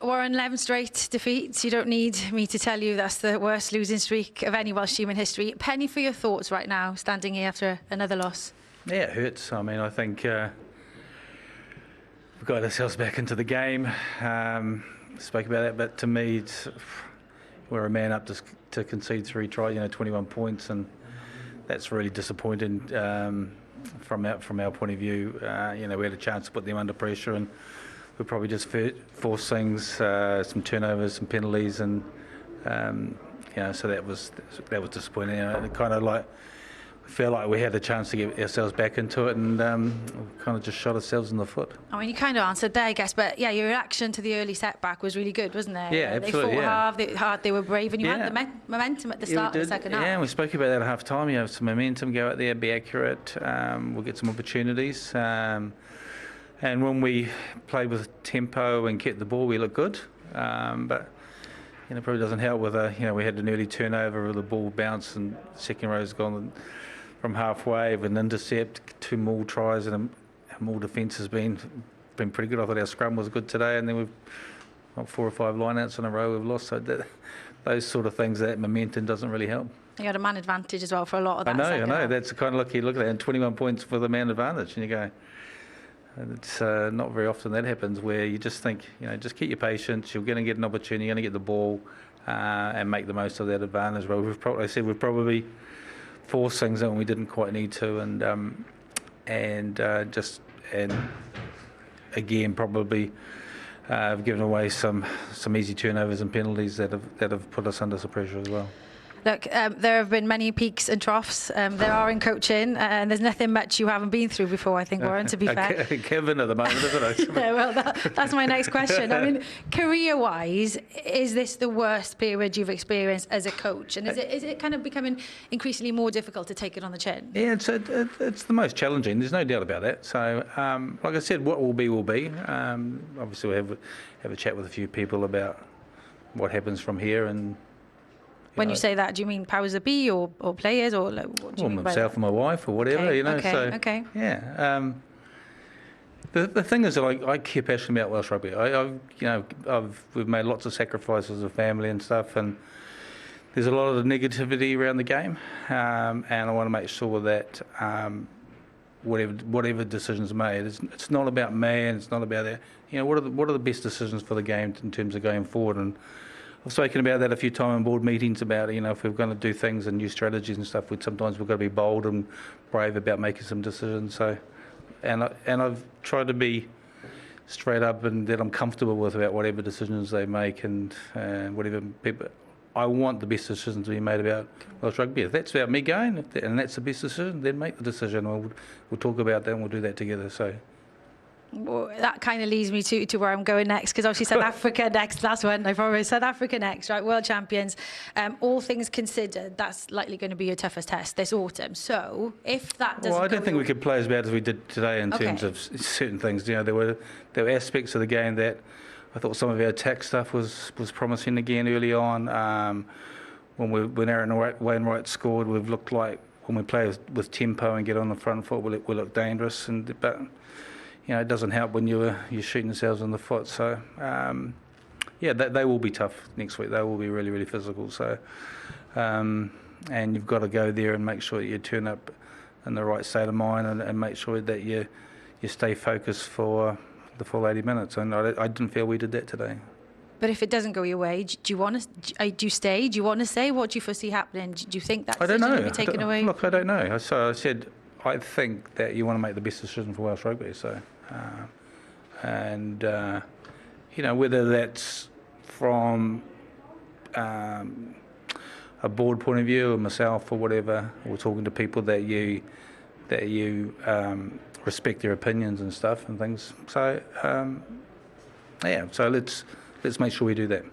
Warren, 11 straight defeats. You don't need me to tell you that's the worst losing streak of any Welsh team in history. Penny for your thoughts right now, standing here after another loss. Yeah, it hurts. I mean, I think we've got ourselves back into the game. Spoke about that, but to me, we're a man up to concede 3 tries, 21 points, and that's really disappointing from our point of view. We had a chance to put them under pressure, and we probably just forced things, some turnovers, some penalties, and so that was disappointing. It kind of like felt like we had a chance to get ourselves back into it, and we kind of just shot ourselves in the foot. I mean, you kind of answered there, I guess, but yeah, your reaction to the early setback was really good, wasn't it? Yeah, absolutely. They fought hard, they were brave, and you had the momentum at the start of the second half. Yeah, we spoke about that at half time. You have some momentum, go out there, be accurate. We'll get some opportunities. And when we played with tempo and kept the ball, we looked good. But it probably doesn't help with we had an early turnover where the ball bounced and second row's gone from halfway with an intercept, 2 maul tries, and our maul defence has been pretty good. I thought our scrum was good today, and then we've got 4 or 5 lineouts in a row we've lost. So those sort of things, that momentum doesn't really help. You had a man advantage as well for a lot of that. I know. That's kind of lucky. Look at that, and 21 points for the man advantage, and you go. And it's not very often that happens, where you just think, just keep your patience. You're going to get an opportunity. You're going to get the ball and make the most of that advantage. Well, we've probably forced things when we didn't quite need to, and again probably given away some easy turnovers and penalties that have put us under some pressure as well. Look, there have been many peaks and troughs. There are in coaching, and there's nothing much you haven't been through before, I think, Warren, to be fair. Kevin at the moment, isn't it? Yeah, well, that's my next question. I mean, career-wise, is this the worst period you've experienced as a coach? And is it kind of becoming increasingly more difficult to take it on the chin? Yeah, it's the most challenging. There's no doubt about that. So, like I said, what will be will be. Obviously, we'll have a chat with a few people about what happens from here, and when you say that, do you mean powers that be or players, or what do you mean by myself that? and my wife or whatever, Okay. Yeah. The thing is that I care passionately about Welsh rugby. We've made lots of sacrifices as a family and stuff, and there's a lot of negativity around the game, and I want to make sure that whatever decisions are made, it's not about me, and it's not about that. What are the best decisions for the game in terms of going forward? And I've spoken about that a few times in board meetings about, if we're going to do things and new strategies and stuff, sometimes we've got to be bold and brave about making some decisions. So, and I've tried to be straight up and that I'm comfortable with about whatever decisions they make and whatever people. I want the best decision to be made about Welsh rugby. If that's about me going, and that's the best decision, then make the decision. We'll talk about that and we'll do that together. So. Well, that kind of leads me to where I'm going next, because obviously South Africa next, last one, I promise. South Africa next, right? World champions. All things considered, that's likely going to be your toughest test this autumn. So if that doesn't, I don't think we could play as bad as we did today in terms of certain things. There were aspects of the game that I thought some of our attack stuff was promising again early on. When Aaron Wainwright scored, we've looked like when we play with tempo and get on the front foot, we look dangerous. But it doesn't help when you're shooting yourselves in the foot. So, they will be tough next week. They will be really, really physical. So, and you've got to go there and make sure that you turn up in the right state of mind and make sure that you stay focused for the full 80 minutes. And I didn't feel we did that today. But if it doesn't go your way, do you stay? Do you want to stay? What do you foresee happening? Do you think that decision will be taken away? Look, I don't know. So I said, I think that you want to make the best decision for Welsh rugby. So, whether that's from a board point of view or myself or whatever, or talking to people that you respect their opinions and stuff and things. So, so let's make sure we do that.